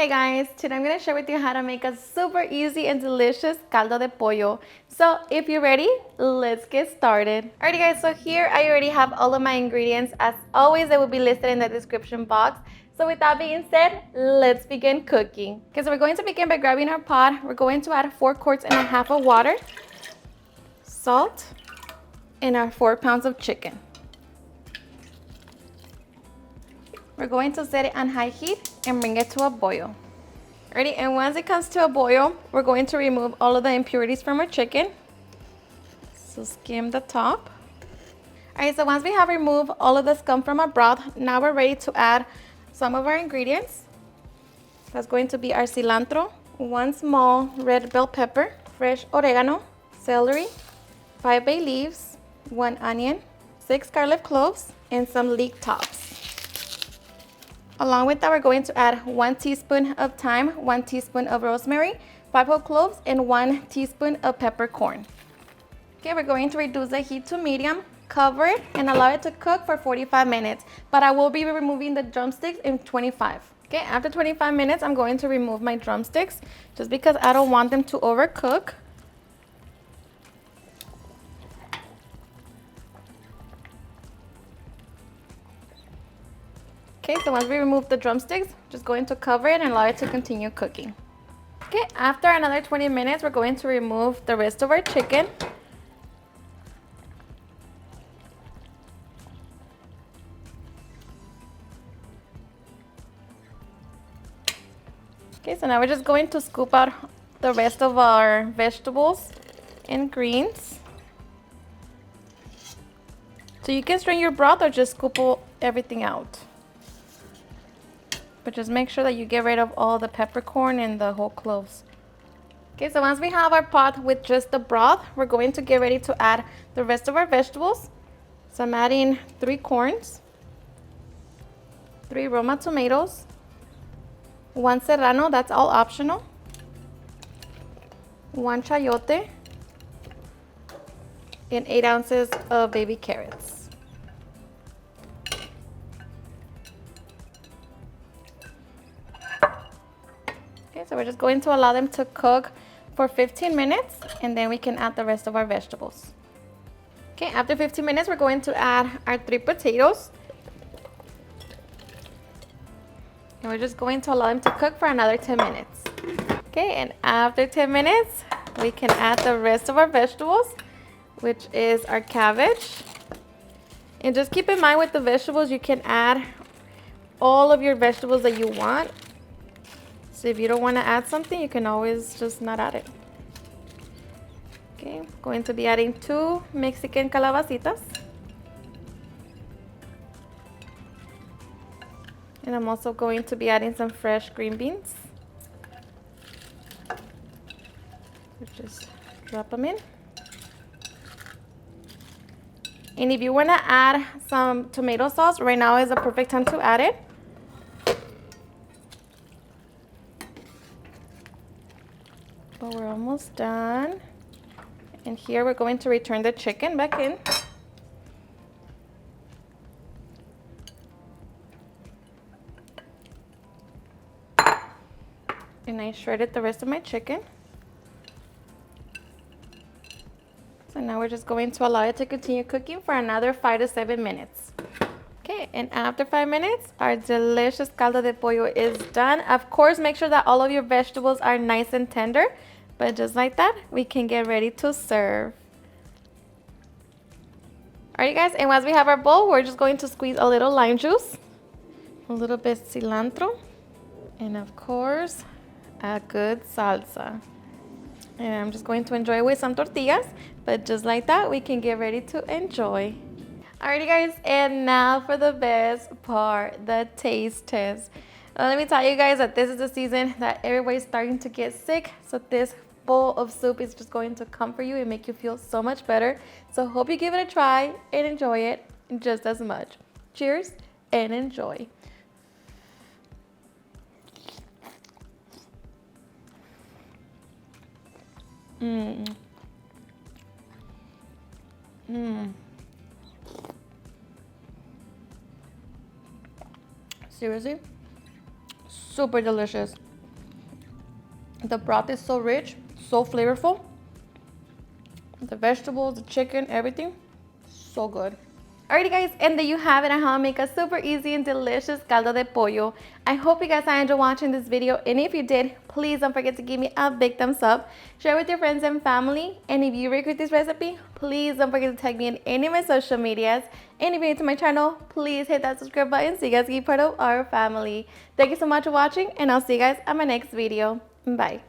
Hey guys, today I'm going to share with you how to make a super easy and delicious caldo de pollo. So if you're ready, let's get started. Alrighty guys, so here I already have all of my ingredients. As always, they will be listed in the description box. So with that being said, let's begin cooking. Okay, so we're going to begin by grabbing our pot. We're going to add 4 quarts and a half of water, salt, and our 4 pounds of chicken. We're going to set it on high heat and bring it to a boil. Ready? And once it comes to a boil, we're going to remove all of the impurities from our chicken. So skim the top. Alright, so once we have removed all of the scum from our broth, now we're ready to add some of our ingredients. That's going to be our cilantro, 1 small red bell pepper, fresh oregano, celery, 5 bay leaves, 1 onion, 6 garlic cloves, and some leek tops. Along with that, we're going to add 1 teaspoon of thyme, 1 teaspoon of rosemary, 5 whole cloves, and 1 teaspoon of peppercorn. Okay, we're going to reduce the heat to medium, cover it, and allow it to cook for 45 minutes. But I will be removing the drumsticks in 25. Okay, after 25 minutes, I'm going to remove my drumsticks just because I don't want them to overcook. Okay, so once we remove the drumsticks, just going to cover it and allow it to continue cooking. Okay, after another 20 minutes, we're going to remove the rest of our chicken. Okay, so now we're just going to scoop out the rest of our vegetables and greens. So you can strain your broth or just scoop everything out. But just make sure that you get rid of all the peppercorn and the whole cloves. Okay, so once we have our pot with just the broth, we're going to get ready to add the rest of our vegetables. So I'm adding 3 corns, 3 Roma tomatoes, 1 serrano, that's all optional, 1 chayote, and 8 ounces of baby carrots. Okay, so we're just going to allow them to cook for 15 minutes and then we can add the rest of our vegetables. Okay, after 15 minutes, we're going to add our 3 potatoes. And we're just going to allow them to cook for another 10 minutes. Okay, and after 10 minutes, we can add the rest of our vegetables, which is our cabbage. And just keep in mind with the vegetables, you can add all of your vegetables that you want. So if you don't want to add something, you can always just not add it. Okay, I'm going to be adding 2 Mexican calabacitas. And I'm also going to be adding some fresh green beans. Just drop them in. And if you want to add some tomato sauce, right now is the perfect time to add it. But we're almost done. And here we're going to return the chicken back in. And I shredded the rest of my chicken. So now we're just going to allow it to continue cooking for another 5 to 7 minutes. Okay, and after 5 minutes, our delicious caldo de pollo is done. Of course, make sure that all of your vegetables are nice and tender. But just like that, we can get ready to serve. Alright guys, and once we have our bowl, we're just going to squeeze a little lime juice, a little bit cilantro, and of course, a good salsa. And I'm just going to enjoy it with some tortillas, but just like that, we can get ready to enjoy. Alrighty guys, and now for the best part, the taste test. Let me tell you guys that this is the season that everybody's starting to get sick, so this bowl of soup is just going to comfort you and make you feel so much better. So hope you give it a try and enjoy it just as much. Cheers and enjoy. Seriously, super delicious. The broth is so rich, so flavorful. The vegetables, the chicken, everything, so good. Alrighty guys, and there you have it on how to make a super easy and delicious caldo de pollo. I hope you guys enjoyed watching this video, and if you did, please don't forget to give me a big thumbs up, share with your friends and family, and if you agree with this recipe, please don't forget to tag me in any of my social medias, and if you're new to my channel, please hit that subscribe button so you guys can be part of our family. Thank you so much for watching, and I'll see you guys on my next video. Bye.